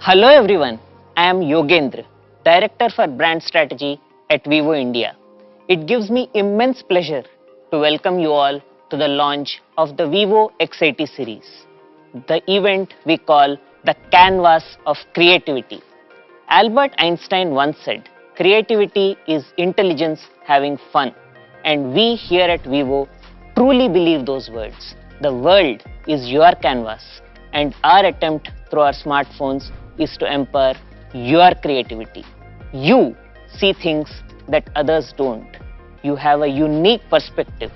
Hello everyone, I am Yogendra, Director for Brand Strategy at Vivo India. It gives me immense pleasure to welcome you all to the launch of the Vivo X80 series, the event we call the canvas of creativity. Albert Einstein once said, creativity is intelligence having fun, and we here at Vivo truly believe those words. The world is your canvas, and our attempt through our smartphones is to empower your creativity. You see things that others don't. You have a unique perspective.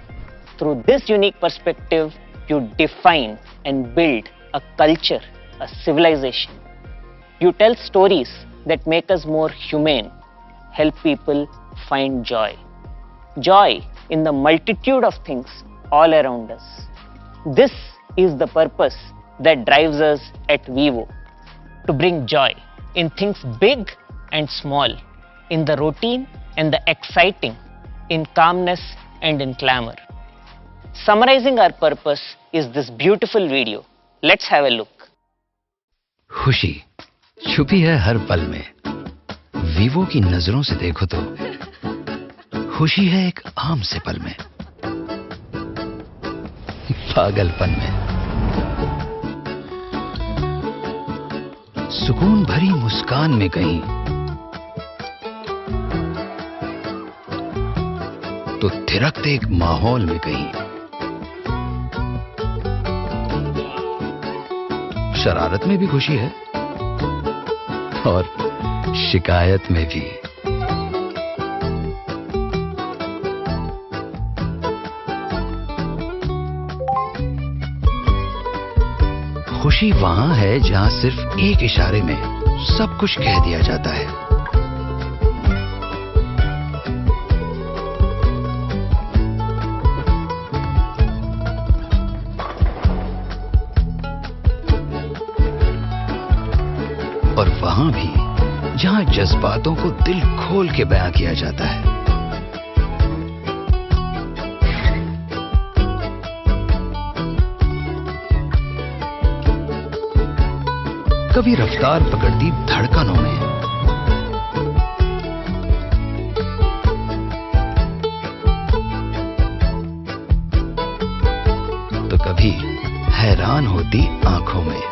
Through this unique perspective, you define and build a culture, a civilization. You tell stories that make us more humane, help people find joy. Joy in the multitude of things all around us. This is the purpose that drives us at Vivo. To bring joy in things big and small, in the routine and the exciting, in calmness and in clamor. Summarizing our purpose is this beautiful video. Let's have a look. खुशी छुपी है हर पल में। Vivo की नजरों से देखो तो खुशी है एक आम से पल में, पागलपन में, सुकून भरी मुस्कान में कहीं, तो थिरकते एक माहौल में कहीं, शरारत में भी खुशी है और शिकायत में भी। खुशी वहां है जहां सिर्फ एक इशारे में सब कुछ कह दिया जाता है। और वहां भी जहां जज्बातों को दिल खोल के बयां किया जाता है। कभी रफ्तार पकड़ती धड़कनों में, तो कभी हैरान होती आंखों में।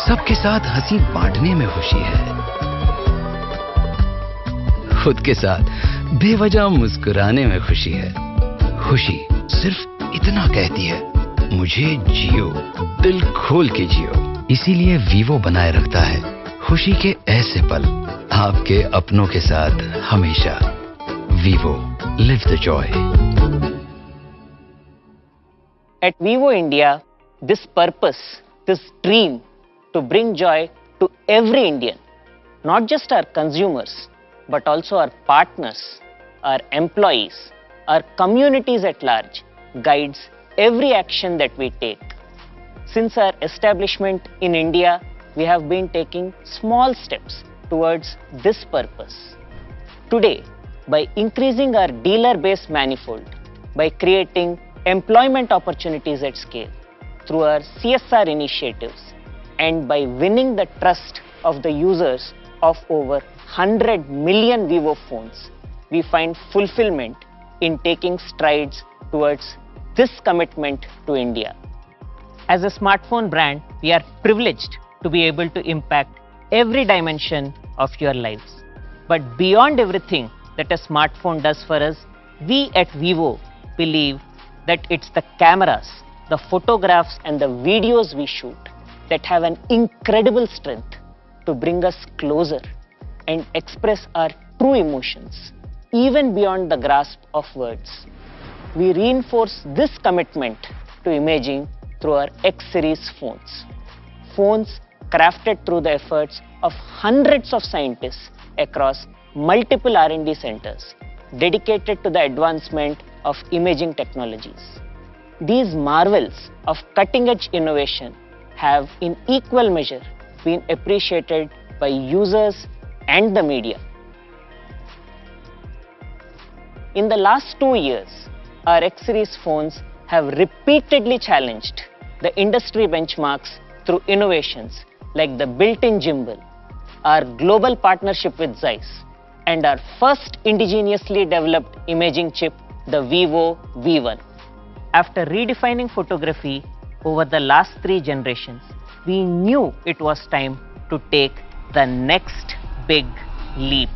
सबके साथ हंसी बांटने में खुशी है, खुद के साथ बेवजह मुस्कुराने में खुशी है। खुशी सिर्फ इतना कहती है, मुझे जियो, दिल खोल के जियो। इसीलिए वीवो बनाए रखता है खुशी के ऐसे पल आपके अपनों के साथ हमेशा। Vivo, live the Joy. At Vivo India, this purpose, this dream to bring joy to every Indian, not just our consumers, but also our partners, our employees, our communities at large, guides every action that we take. Since our establishment in India, we have been taking small steps towards this purpose. Today, by increasing our dealer base manifold, by creating employment opportunities at scale, through our CSR initiatives, and by winning the trust of the users of over 100 million Vivo phones, we find fulfillment in taking strides towards this commitment to India. As a smartphone brand, we are privileged to be able to impact every dimension of your lives. But beyond everything that a smartphone does for us, we at Vivo believe that it's the cameras, the photographs and the videos we shoot that have an incredible strength to bring us closer and express our true emotions, even beyond the grasp of words. We reinforce this commitment to imaging through our X series phones. Phones crafted through the efforts of hundreds of scientists across multiple R&D centers dedicated to the advancement of imaging technologies. These marvels of cutting-edge innovation have in equal measure been appreciated by users and the media. In the last 2 years, our X-series phones have repeatedly challenged the industry benchmarks through innovations like the built-in gimbal, our global partnership with Zeiss, and our first indigenously developed imaging chip, the Vivo V1. After redefining photography over the last 3 generations, we knew it was time to take the next big leap.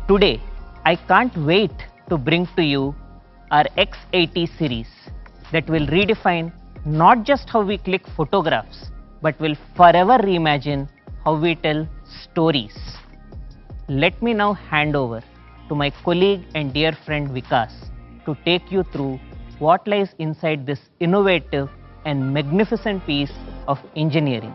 Today, I can't wait to bring to you our X80 series that will redefine not just how we click photographs, but will forever reimagine how we tell stories. Let me now hand over to my colleague and dear friend Vikas to take you through what lies inside this innovative and magnificent piece of engineering.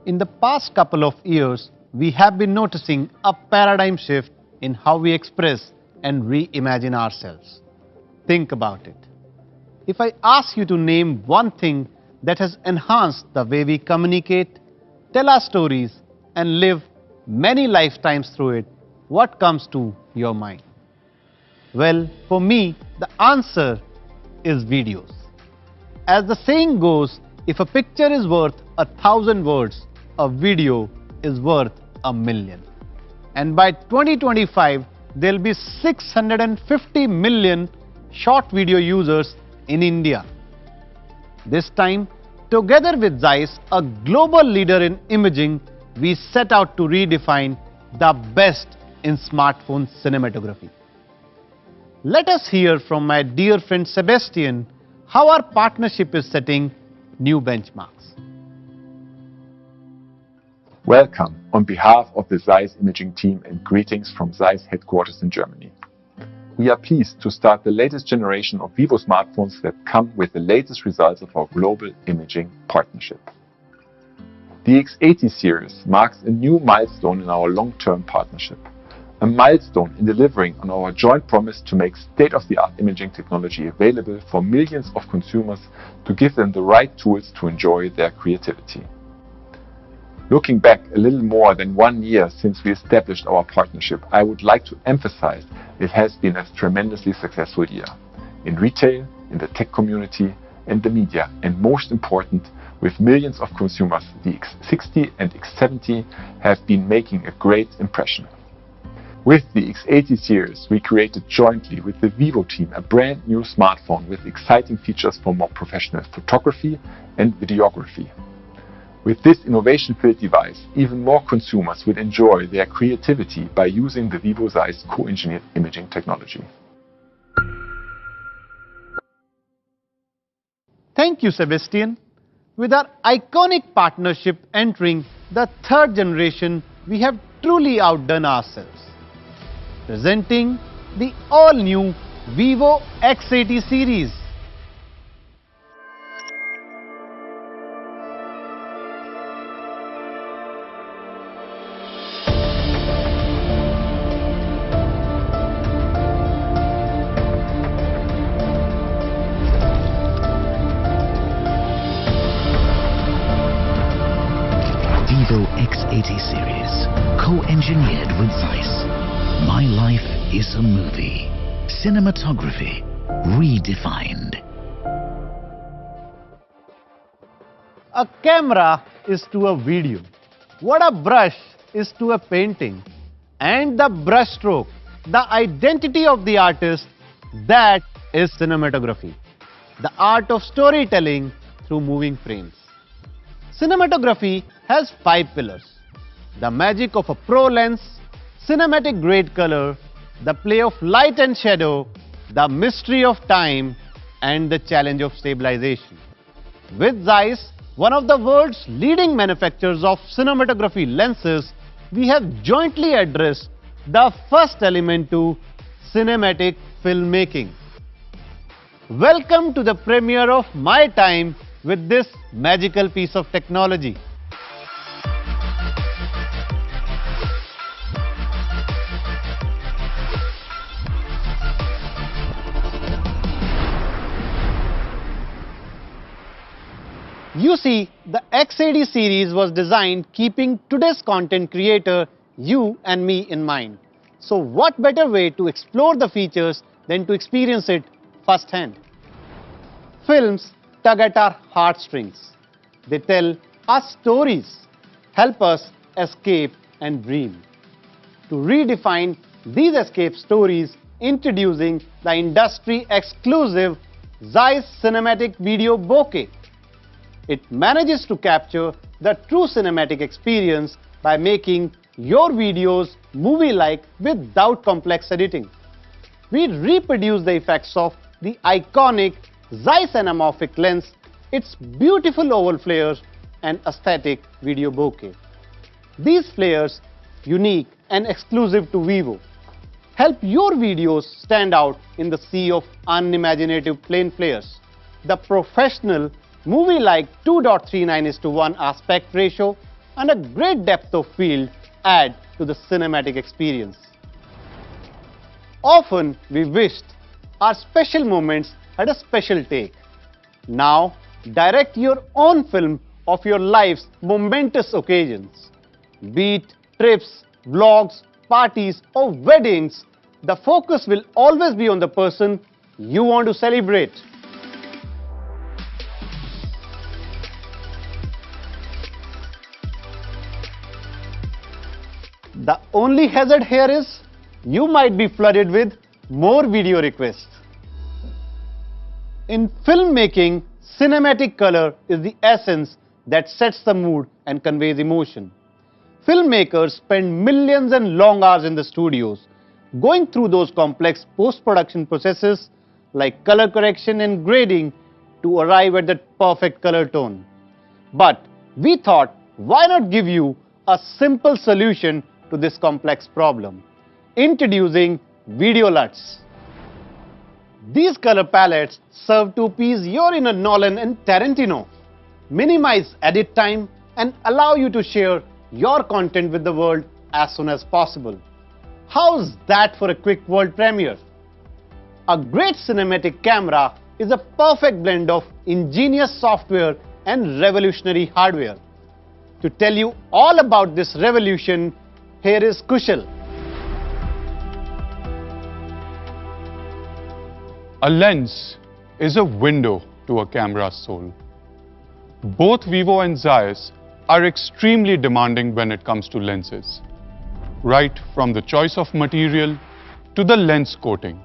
In the past couple of years, we have been noticing a paradigm shift in how we express and reimagine ourselves. Think about it. If I ask you to name one thing that has enhanced the way we communicate, tell our stories, and live many lifetimes through it, what comes to your mind? Well, for me, the answer is videos. As the saying goes, if a picture is worth 1,000 words, a video is worth 1,000,000. And by 2025, there will be 650 million short video users in India. This time, together with Zeiss, a global leader in imaging, we set out to redefine the best in smartphone cinematography. Let us hear from my dear friend Sebastian how our partnership is setting new benchmarks. Welcome on behalf of the Zeiss imaging team and greetings from Zeiss headquarters in Germany. We are pleased to start the latest generation of Vivo smartphones that come with the latest results of our global imaging partnership. The X80 series marks a new milestone in our long-term partnership, a milestone in delivering on our joint promise to make state-of-the-art imaging technology available for millions of consumers to give them the right tools to enjoy their creativity. Looking back a little more than 1 year since we established our partnership, I would like to emphasize it has been a tremendously successful year. In retail, in the tech community, and the media, and most important, with millions of consumers, the X60 and X70 have been making a great impression. With the X80 series, we created jointly with the Vivo team a brand new smartphone with exciting features for more professional photography and videography. With this innovation-filled device, even more consumers will enjoy their creativity by using the Vivo Zeiss co-engineered imaging technology. Thank you, Sebastian. With our iconic partnership entering the 3rd generation, we have truly outdone ourselves. Presenting the all-new Vivo X80 series. Vivo X80 series, co-engineered with Zeiss. My life is a movie. Cinematography redefined. A camera is to a video what a brush is to a painting, and the brushstroke, the identity of the artist, that is cinematography, the art of storytelling through moving frames. Cinematography has 5 pillars: the magic of a pro lens, cinematic grade color, the play of light and shadow, the mystery of time, and the challenge of stabilization. With Zeiss, one of the world's leading manufacturers of cinematography lenses, we have jointly addressed the first element to cinematic filmmaking. Welcome to the premiere of my time with this magical piece of technology. You see, the X80 series was designed keeping today's content creator, you and me in mind. So what better way to explore the features than to experience it firsthand? Films tug at our heartstrings. They tell us stories, help us escape and dream. To redefine these escape stories, introducing the industry exclusive Zeiss Cinematic Video Bokeh. It manages to capture the true cinematic experience by making your videos movie-like without complex editing. We reproduce the effects of the iconic Zeiss anamorphic lens, its beautiful oval flares and aesthetic video bokeh. These flares, unique and exclusive to Vivo, help your videos stand out in the sea of unimaginative plain flares. The professional movie-like 2.39:1 aspect ratio and a great depth of field add to the cinematic experience. Often we wished our special moments had a special take. Now direct your own film of your life's momentous occasions. Be it trips, vlogs, parties or weddings, the focus will always be on the person you want to celebrate. The only hazard here is you might be flooded with more video requests. In filmmaking, cinematic color is the essence that sets the mood and conveys emotion. Filmmakers spend millions and long hours in the studios going through those complex post-production processes like color correction and grading to arrive at that perfect color tone. But we thought, why not give you a simple solution to this complex problem? Introducing Video LUTs. These color palettes serve to appease your inner Nolan and Tarantino, minimize edit time and allow you to share your content with the world as soon as possible. How's that for a quick world premiere? A great cinematic camera is a perfect blend of ingenious software and revolutionary hardware. To tell you all about this revolution, here is Kushal. A lens is a window to a camera's soul. Both Vivo and Zeiss are extremely demanding when it comes to lenses, right from the choice of material to the lens coating.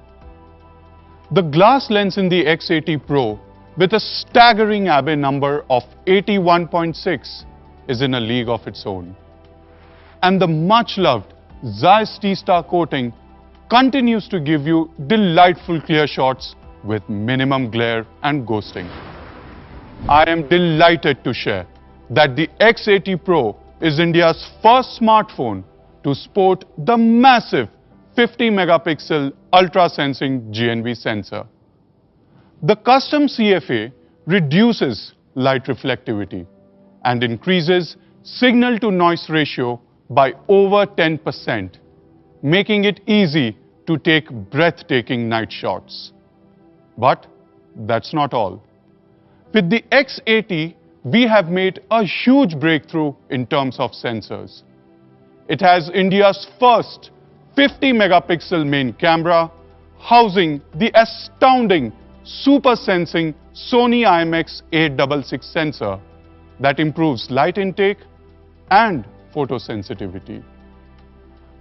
The glass lens in the X80 Pro with a staggering Abbey number of 81.6 is in a league of its own. And the much-loved Zeiss T-Star coating continues to give you delightful clear shots with minimum glare and ghosting. I am delighted to share that the X80 Pro is India's first smartphone to sport the massive 50-megapixel ultra-sensing GNV sensor. The custom CFA reduces light reflectivity and increases signal-to-noise ratio by over 10%, making it easy to take breathtaking night shots. But that's not all. With the X80, we have made a huge breakthrough in terms of sensors. It has India's first 50-megapixel main camera, housing the astounding super sensing Sony IMX866 sensor that improves light intake and photosensitivity.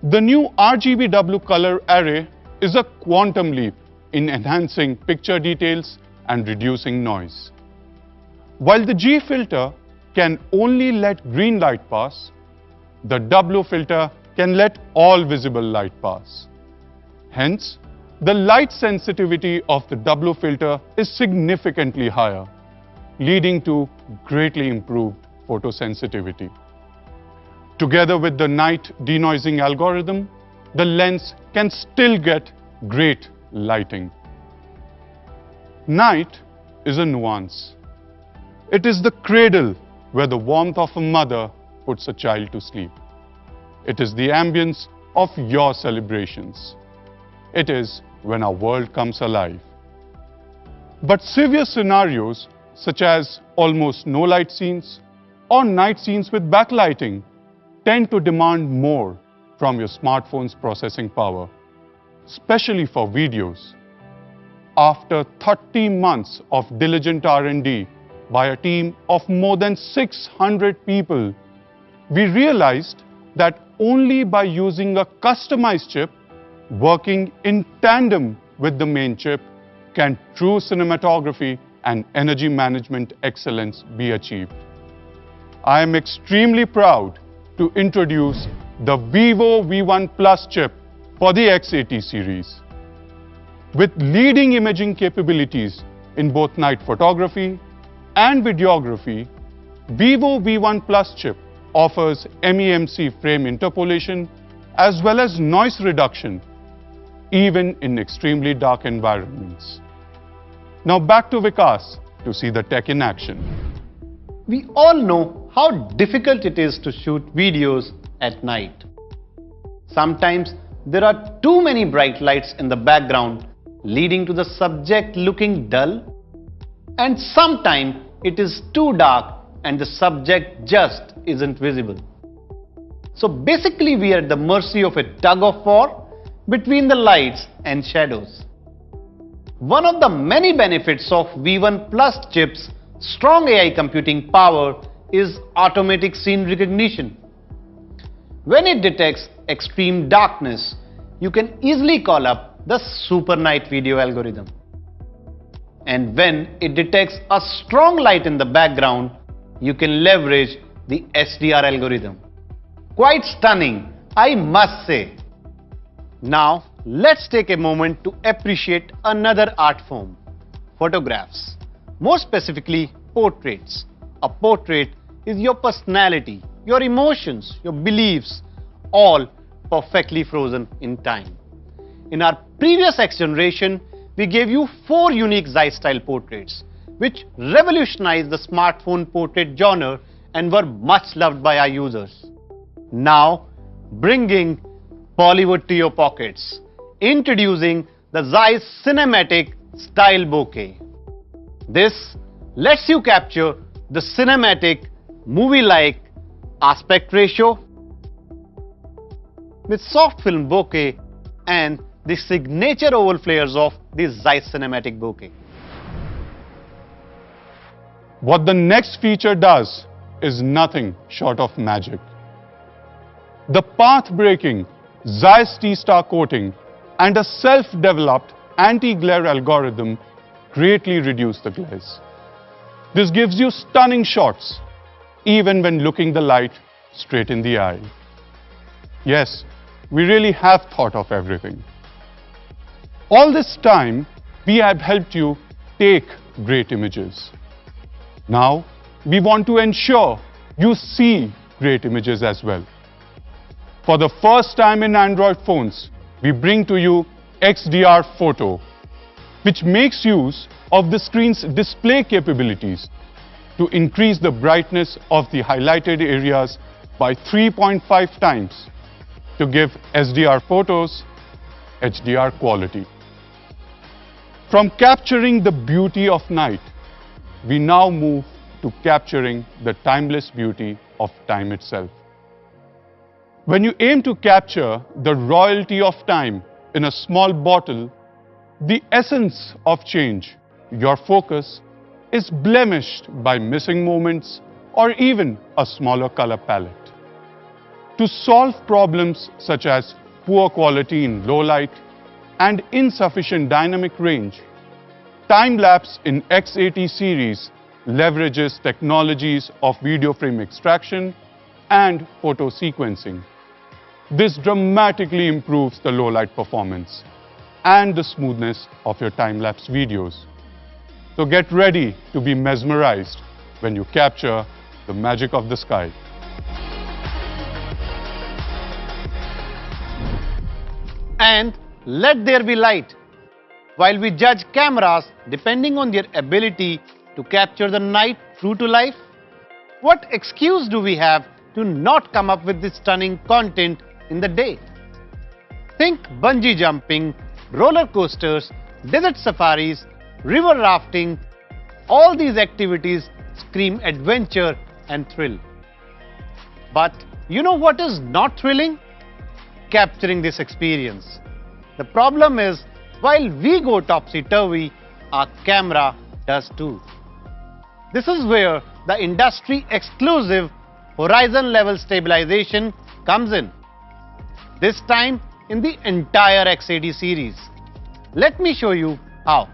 The new RGBW color array is a quantum leap in enhancing picture details and reducing noise. While the G filter can only let green light pass, the W filter can let all visible light pass. Hence, the light sensitivity of the W filter is significantly higher, leading to greatly improved photosensitivity. Together with the night denoising algorithm, the lens can still get great lighting. Night is a nuance. It is the cradle where the warmth of a mother puts a child to sleep. It is the ambience of your celebrations. It is when our world comes alive. But severe scenarios such as almost no light scenes or night scenes with backlighting tend to demand more from your smartphone's processing power, especially for videos. After 30 months of diligent R&D by a team of more than 600 people, we realized that only by using a customized chip working in tandem with the main chip can true cinematography and energy management excellence be achieved. I am extremely proud to introduce the Vivo V1 Plus chip for the X80 series. With leading imaging capabilities in both night photography and videography, Vivo V1 Plus chip offers MEMC frame interpolation as well as noise reduction, even in extremely dark environments. Now back to Vikas to see the tech in action. We all know how difficult it is to shoot videos at night. Sometimes there are too many bright lights in the background, leading to the subject looking dull, and sometimes it is too dark and the subject just isn't visible. So basically we are at the mercy of a tug of war between the lights and shadows. One of the many benefits of V1 Plus chip's strong AI computing power is automatic scene recognition. When it detects extreme darkness, you can easily call up the super night video algorithm. And when it detects a strong light in the background, you can leverage the SDR algorithm. Quite stunning, I must say. Now, let's take a moment to appreciate another art form, photographs. More specifically, portraits. A portrait is your personality, your emotions, your beliefs, all perfectly frozen in time. In our previous X generation, we gave you 4 unique Zeiss-style portraits, which revolutionized the smartphone portrait genre and were much loved by our users. Now, bringing Bollywood to your pockets, introducing the Zeiss Cinematic Style Bokeh. This lets you capture the cinematic, movie-like aspect ratio with soft film bokeh and the signature oval flares of the Zeiss Cinematic Bokeh. What the next feature does is nothing short of magic. The path-breaking Zeiss T-Star coating and a self-developed anti-glare algorithm greatly reduce the glares. This gives you stunning shots, even when looking the light straight in the eye. Yes, we really have thought of everything. All this time, we have helped you take great images. Now, we want to ensure you see great images as well. For the first time in Android phones, we bring to you XDR Photo, which makes use of the screen's display capabilities to increase the brightness of the highlighted areas by 3.5 times to give SDR photos HDR quality. From capturing the beauty of night, we now move to capturing the timeless beauty of time itself. When you aim to capture the royalty of time in a small bottle, the essence of change, your focus, is blemished by missing moments or even a smaller color palette. To solve problems such as poor quality in low light and insufficient dynamic range, time-lapse in X80 series leverages technologies of video frame extraction and photo sequencing. This dramatically improves the low light performance and the smoothness of your time-lapse videos. So get ready to be mesmerized when you capture the magic of the sky. And let there be light. While we judge cameras depending on their ability to capture the night true to life, what excuse do we have to not come up with this stunning content in the day? Think bungee jumping, roller coasters, desert safaris, river rafting. All these activities scream adventure and thrill. But you know what is not thrilling? Capturing this experience. The problem is, while we go topsy-turvy, our camera does too. This is where the industry-exclusive horizon-level stabilization comes in. This time in the entire X80 series. Let me show you how.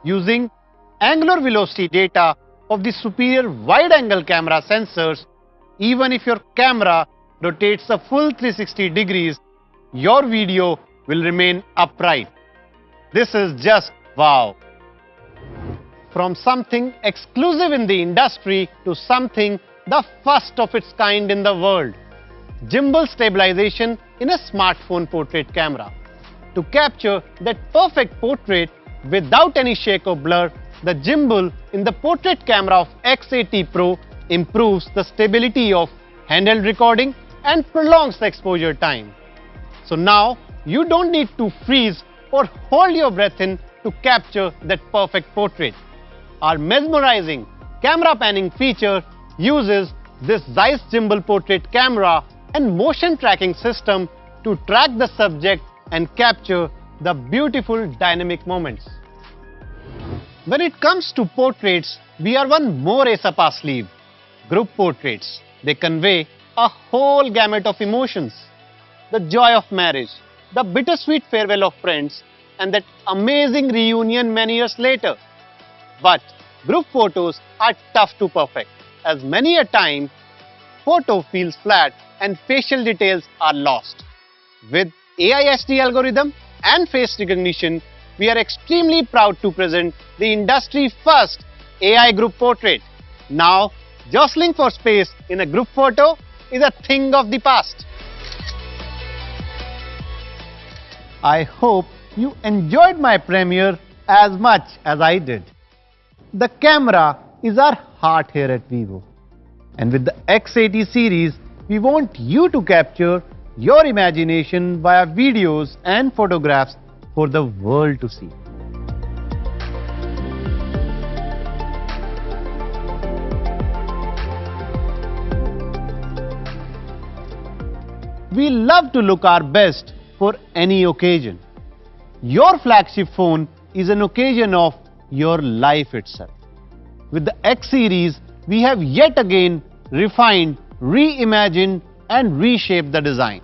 Using angular velocity data of the superior wide-angle camera sensors, even if your camera rotates a full 360 degrees, your video will remain upright. This is just wow. From something exclusive in the industry to something the first of its kind in the world. Gimbal stabilization in a smartphone portrait camera. To capture that perfect portrait without any shake or blur, the gimbal in the portrait camera of X80 Pro improves the stability of handheld recording and prolongs the exposure time. So now you don't need to freeze or hold your breath in to capture that perfect portrait. Our mesmerizing camera panning feature uses this Zeiss gimbal portrait camera and motion tracking system to track the subject and capture the beautiful dynamic moments. When it comes to portraits, we are one more ace up our sleeve. Group portraits. They convey a whole gamut of emotions. The joy of marriage, the bittersweet farewell of friends, and that amazing reunion many years later. But group photos are tough to perfect, as many a time photo feels flat and facial details are lost. With AI HD algorithm and face recognition, we are extremely proud to present the industry first AI group portrait. Now, jostling for space in a group photo is a thing of the past. I hope you enjoyed my premiere as much as I did. The camera is our heart here at Vivo. And with the X80 series, we want you to capture your imagination via videos and photographs for the world to see. We love to look our best for any occasion. Your flagship phone is an occasion of your life itself. With the X series, we have yet again refined, reimagined and reshaped the design.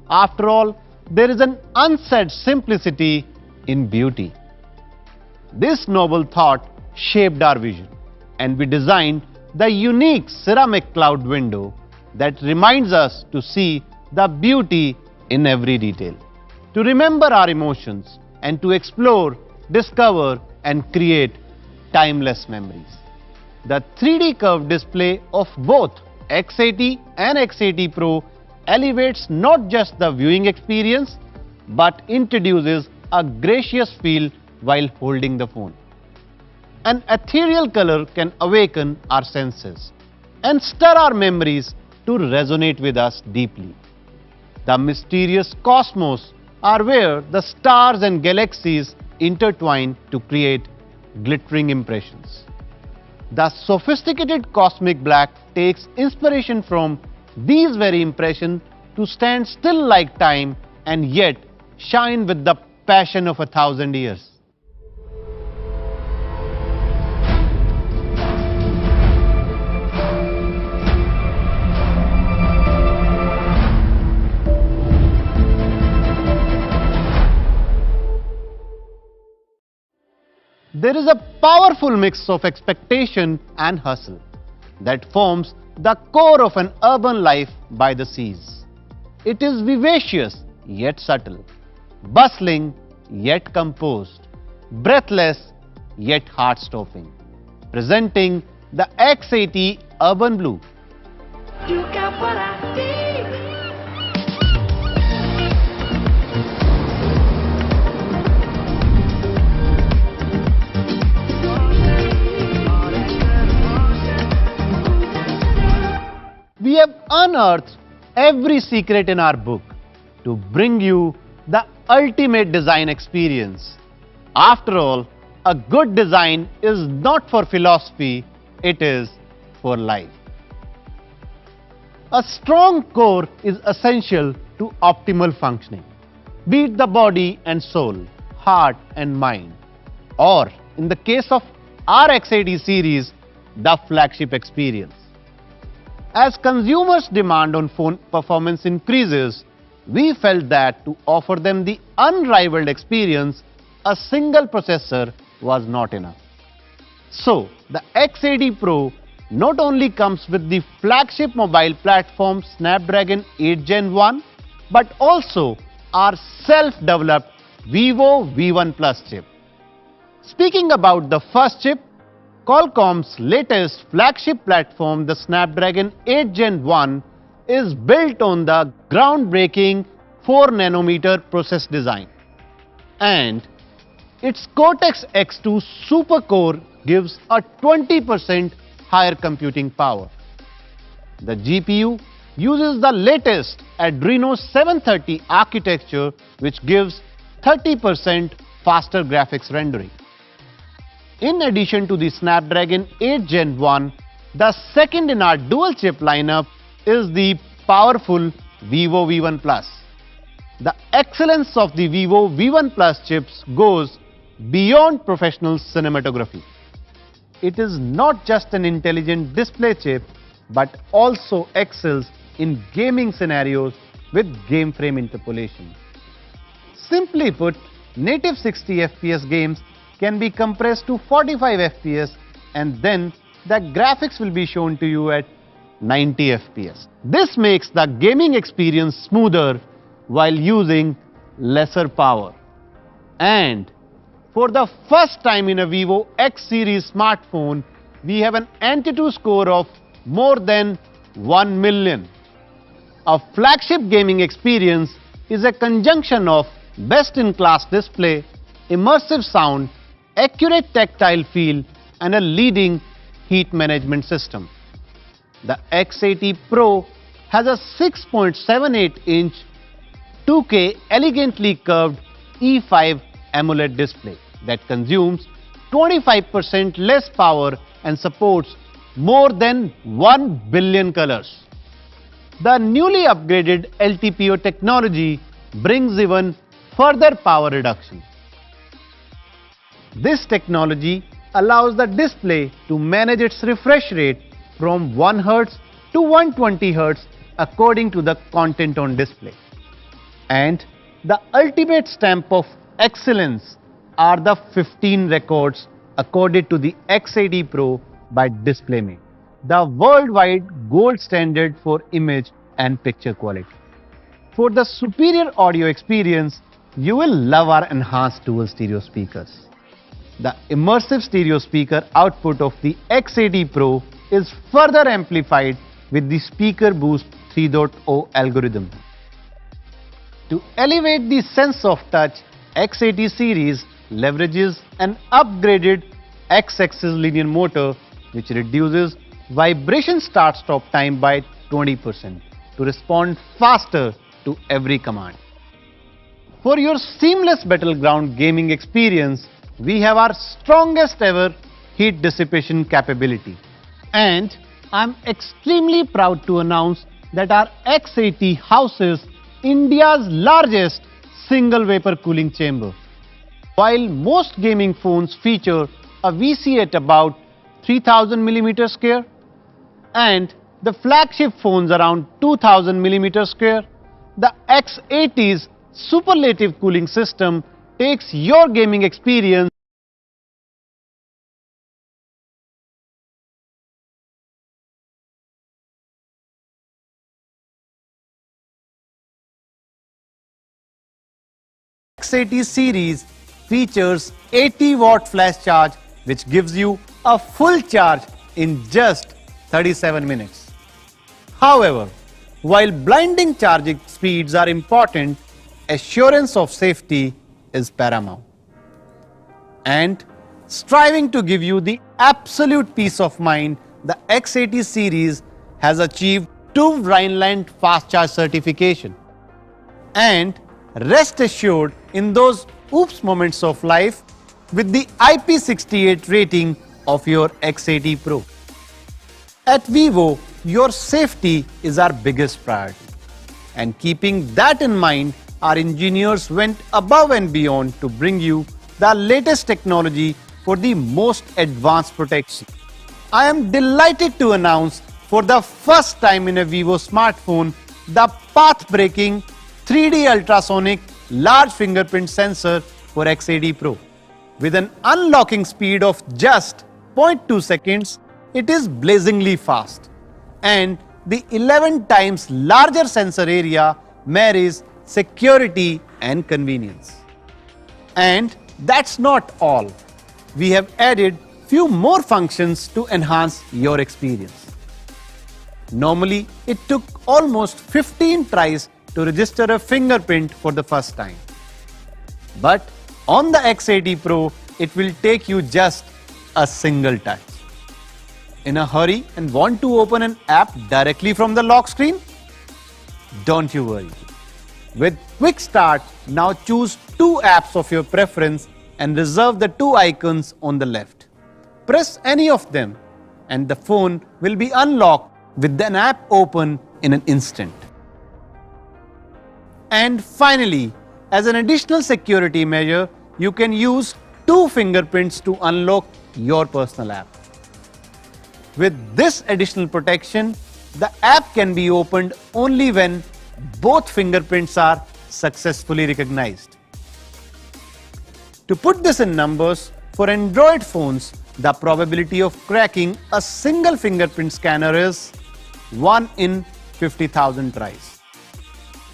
After all, there is an unsaid simplicity in beauty. This noble thought shaped our vision, and we designed the unique ceramic cloud window that reminds us to see the beauty in every detail, to remember our emotions, and to explore, discover and create timeless memories. The 3D curved display of both X80 and X80 Pro elevates not just the viewing experience, but introduces a gracious feel while holding the phone. An ethereal color can awaken our senses and stir our memories to resonate with us deeply. The mysterious cosmos are where the stars and galaxies intertwine to create glittering impressions. The sophisticated cosmic black takes inspiration from these very impressions to stand still like time and yet shine with the passion of 1,000 years. There is a powerful mix of expectation and hustle that forms the core of an urban life by the seas. It is vivacious yet subtle, bustling yet composed, breathless yet heart-stopping, presenting the X80 Urban Blue. You got what I need. We have unearthed every secret in our book to bring you the ultimate design experience. After all, a good design is not for philosophy, it is for life. A strong core is essential to optimal functioning, be it the body and soul, heart and mind, or in the case of our X80 series, the flagship experience. As consumers' demand on phone performance increases, we felt that to offer them the unrivaled experience, a single processor was not enough. So, the X80 Pro not only comes with the flagship mobile platform Snapdragon 8 Gen 1, but also our self-developed Vivo V1 Plus chip. Speaking about the first chip, Qualcomm's latest flagship platform, the Snapdragon 8 Gen 1, is built on the groundbreaking 4nm process design. And its Cortex-X2 supercore gives a 20% higher computing power. The GPU uses the latest Adreno 730 architecture, which gives 30% faster graphics rendering. In addition to the Snapdragon 8 Gen 1, the second in our dual chip lineup is the powerful Vivo V1 Plus. The excellence of the Vivo V1 Plus chips goes beyond professional cinematography. It is not just an intelligent display chip, but also excels in gaming scenarios with game frame interpolation. Simply put, native 60 FPS games can be compressed to 45 FPS, and then the graphics will be shown to you at 90 FPS. This makes the gaming experience smoother while using lesser power. And for the first time in a Vivo X series smartphone, we have an Antutu score of more than 1 million. A flagship gaming experience is a conjunction of best-in-class display, immersive sound, accurate tactile feel, and a leading heat management system. The X80 Pro has a 6.78-inch 2K elegantly curved E5 AMOLED display that consumes 25% less power and supports more than 1 billion colors. The newly upgraded LTPO technology brings even further power reduction. This technology allows the display to manage its refresh rate from 1 Hz to 120 Hz according to the content on display. And the ultimate stamp of excellence are the 15 records accorded to the X80 Pro by DisplayMate, the worldwide gold standard for image and picture quality. For the superior audio experience, you will love our enhanced dual stereo speakers. The immersive stereo speaker output of the X80 Pro is further amplified with the Speaker Boost 3.0 algorithm. To elevate the sense of touch, X80 series leverages an upgraded X-axis linear motor which reduces vibration start-stop time by 20% to respond faster to every command. For your seamless battleground gaming experience, we have our strongest ever heat dissipation capability. And I'm extremely proud to announce that our X80 houses India's largest single vapor cooling chamber. While most gaming phones feature a VC at about 3000 mm square and the flagship phones around 2000 mm square, the X80's superlative cooling system takes your gaming experience X80 series features 80-watt flash charge, which gives you a full charge in just 37 minutes. However, while blinding charging speeds are important, assurance of safety is paramount. And striving to give you the absolute peace of mind, the X80 series has achieved 2 Rhineland Fast Charge certification. And rest assured in those oops moments of life with the IP68 rating of your X80 Pro. At Vivo, your safety is our biggest priority. And keeping that in mind, our engineers went above and beyond to bring you the latest technology for the most advanced protection. I am delighted to announce for the first time in a Vivo smartphone the path-breaking 3D ultrasonic large fingerprint sensor for X80 Pro. With an unlocking speed of just 0.2 seconds, it is blazingly fast. And the 11 times larger sensor area marries security and convenience. And that's not all. We have added few more functions to enhance your experience. Normally, it took almost 15 tries to register a fingerprint for the first time. But on the X80 Pro, it will take you just a single touch. In a hurry and want to open an app directly from the lock screen? Don't you worry. With Quick Start, now choose 2 apps of your preference and reserve the 2 icons on the left. Press any of them and the phone will be unlocked with an app open in an instant. And finally, as an additional security measure, you can use 2 fingerprints to unlock your personal app. With this additional protection, the app can be opened only when both fingerprints are successfully recognized. To put this in numbers, for Android phones, the probability of cracking a single fingerprint scanner is 1 in 50,000 tries.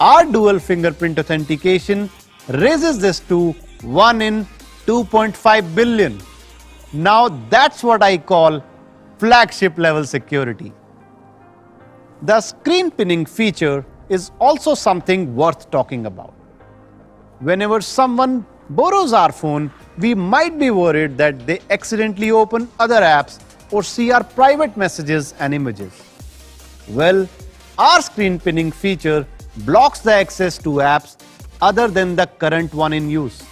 Our dual fingerprint authentication raises this to 1 in 2.5 billion. Now that's what I call flagship level security. The screen pinning feature is also something worth talking about. Whenever someone borrows our phone, we might be worried that they accidentally open other apps or see our private messages and images. Well, our screen pinning feature blocks the access to apps other than the current one in use.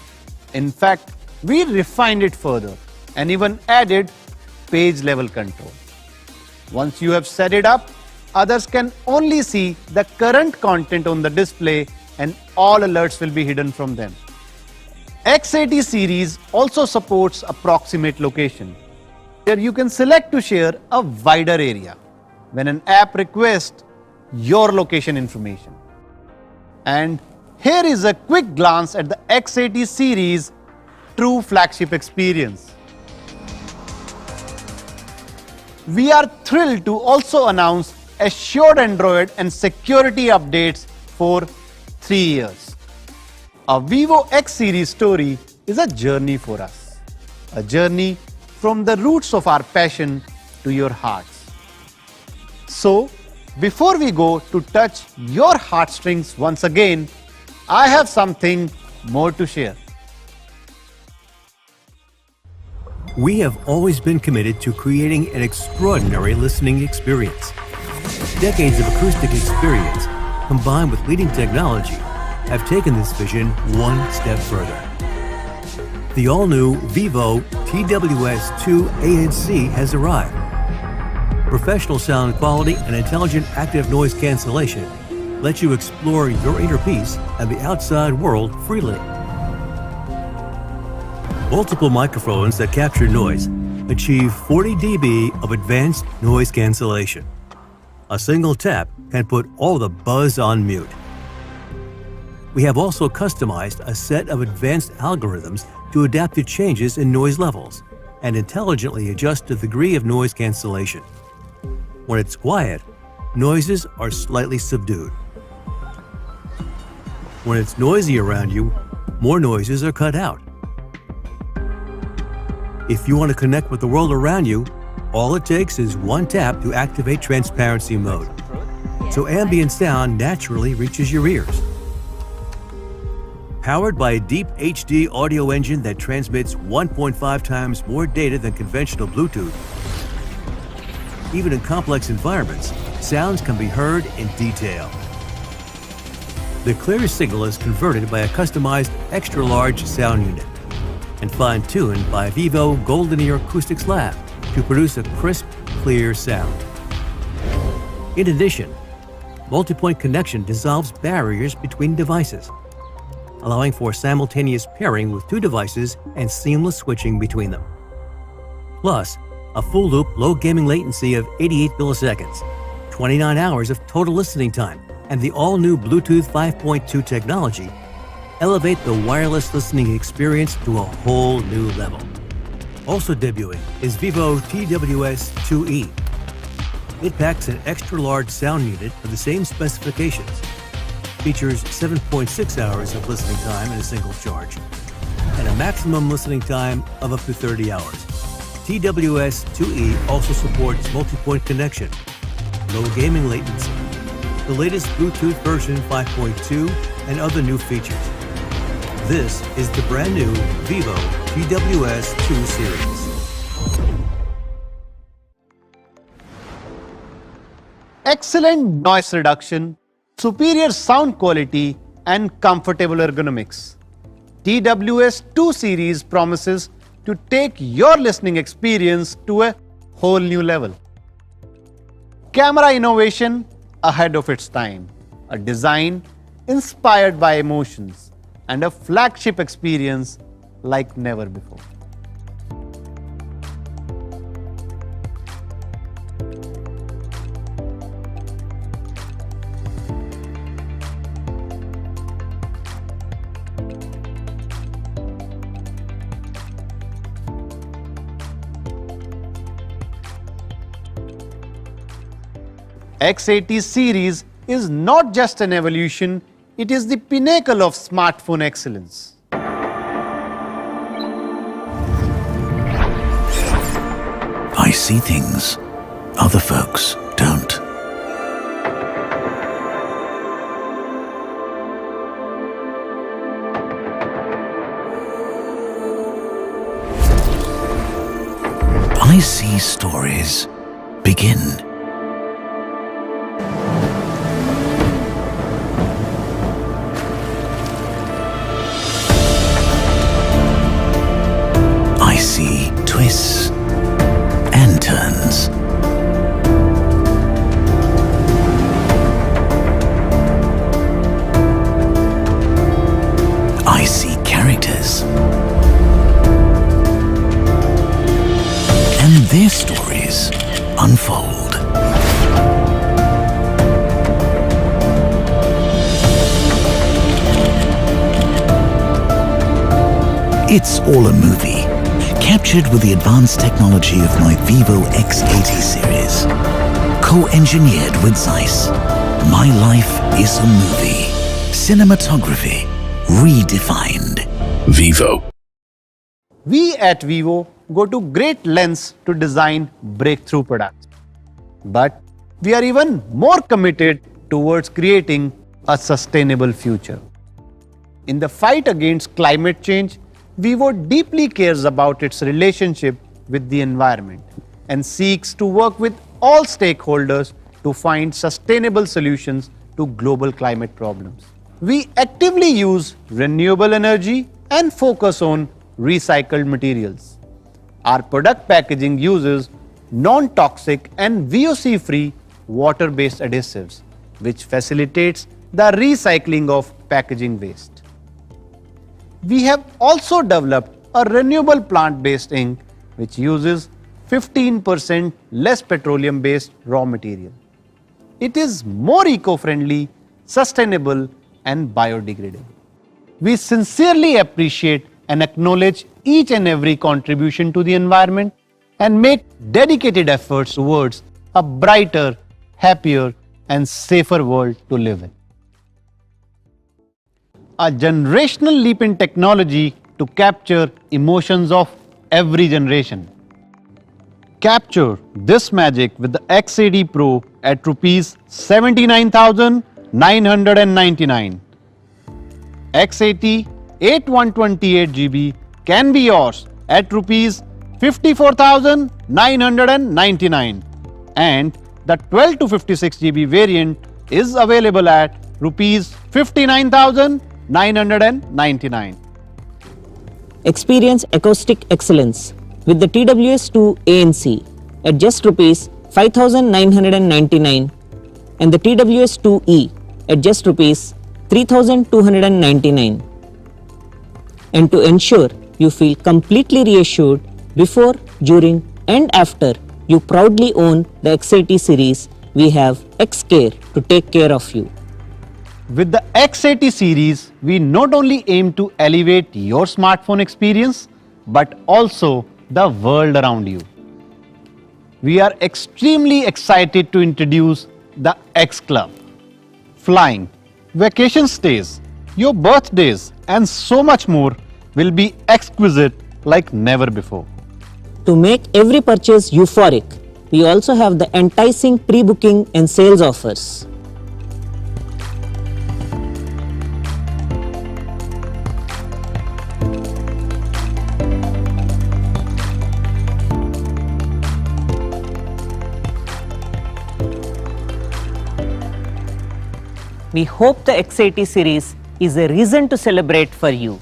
In fact, we refined it further and even added page level control. Once you have set it up, others can only see the current content on the display and all alerts will be hidden from them. X80 series also supports approximate location. Here you can select to share a wider area when an app requests your location information. And here is a quick glance at the X80 series true flagship experience. We are thrilled to also announce assured Android and security updates for 3 years. A Vivo X series story is a journey for us. A journey from the roots of our passion to your hearts. So, before we go to touch your heartstrings once again, I have something more to share. We have always been committed to creating an extraordinary listening experience. Decades of acoustic experience, combined with leading technology, have taken this vision one step further. The all-new Vivo TWS2 ANC has arrived. Professional sound quality and intelligent active noise cancellation let you explore your inner peace and the outside world freely. Multiple microphones that capture noise achieve 40 dB of advanced noise cancellation. A single tap can put all the buzz on mute. We have also customized a set of advanced algorithms to adapt to changes in noise levels and intelligently adjust the degree of noise cancellation. When it's quiet, noises are slightly subdued. When it's noisy around you, more noises are cut out. If you want to connect with the world around you, all it takes is one tap to activate transparency mode, so ambient sound naturally reaches your ears. Powered by a deep HD audio engine that transmits 1.5 times more data than conventional Bluetooth, even in complex environments, sounds can be heard in detail. The clear signal is converted by a customized extra-large sound unit and fine-tuned by Vivo Golden Ear Acoustics Lab to produce a crisp, clear sound. In addition, multi-point connection dissolves barriers between devices, allowing for simultaneous pairing with two devices and seamless switching between them. Plus, a full-loop low gaming latency of 88 milliseconds, 29 hours of total listening time, and the all-new Bluetooth 5.2 technology elevate the wireless listening experience to a whole new level. Also debuting is Vivo TWS-2E. It packs an extra-large sound unit of the same specifications, features 7.6 hours of listening time in a single charge, and a maximum listening time of up to 30 hours. TWS-2E also supports multi-point connection, low gaming latency, the latest Bluetooth version 5.2, and other new features. This is the brand new Vivo TWS-2 series. Excellent noise reduction, superior sound quality, and comfortable ergonomics. TWS-2 series promises to take your listening experience to a whole new level. Camera innovation ahead of its time, a design inspired by emotions, and a flagship experience like never before. X80 series is not just an evolution, it is the pinnacle of smartphone excellence. I see things other folks don't. I see stories begin. I see twists and turns. I see characters and their stories unfold. It's all a movie, captured with the advanced technology of my Vivo X80 series. Co-engineered with Zeiss. My life is a movie. Cinematography redefined. Vivo. We at Vivo go to great lengths to design breakthrough products. But we are even more committed towards creating a sustainable future. In the fight against climate change, Vivo deeply cares about its relationship with the environment and seeks to work with all stakeholders to find sustainable solutions to global climate problems. We actively use renewable energy and focus on recycled materials. Our product packaging uses non-toxic and VOC-free water-based adhesives, which facilitates the recycling of packaging waste. We have also developed a renewable plant-based ink which uses 15% less petroleum-based raw material. It is more eco-friendly, sustainable, and biodegradable. We sincerely appreciate and acknowledge each and every contribution to the environment and make dedicated efforts towards a brighter, happier, and safer world to live in. a generational leap in technology to capture emotions of every generation. Capture this magic with the X80 Pro at Rs 79,999. X80 8128GB can be yours at Rs 54,999, and the 12 to 56GB variant is available at Rs 59,999. Experience acoustic excellence with the TWS2 ANC at just Rs 5,999 and the TWS2E at just Rs 3,299. And to ensure you feel completely reassured before, during and after you proudly own the X80 series, we have X-Care to take care of you. With the X80 series, we not only aim to elevate your smartphone experience, but also the world around you. We are extremely excited to introduce the X Club. Flying, vacation stays, your birthdays and so much more will be exquisite like never before. To make every purchase euphoric, we also have the enticing pre-booking and sales offers. We hope the X80 series is a reason to celebrate for you.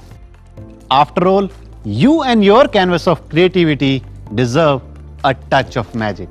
After all, you and your canvas of creativity deserve a touch of magic.